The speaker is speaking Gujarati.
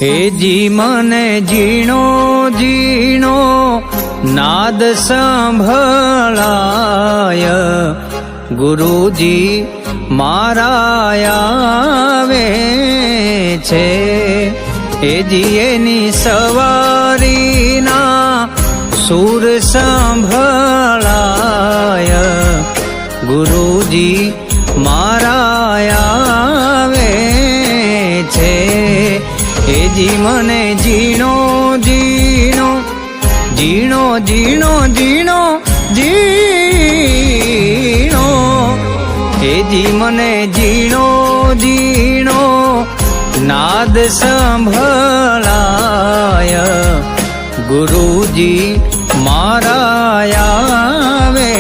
જી મને ઝીણો ઝીણો નાદ સંભળાય, ગુરુજી મારા આવે છે. જી એની સવારીના સુર સંભળાય, ગુરુજી મારા આવે છે. જી મને ઝીણો ઝીણો ઝીણો ઝીણો ઝીણો ઝીણો, જી મને ઝીણો ઝીણો નાદ સંભળાય, ગુરુજી મારા આવે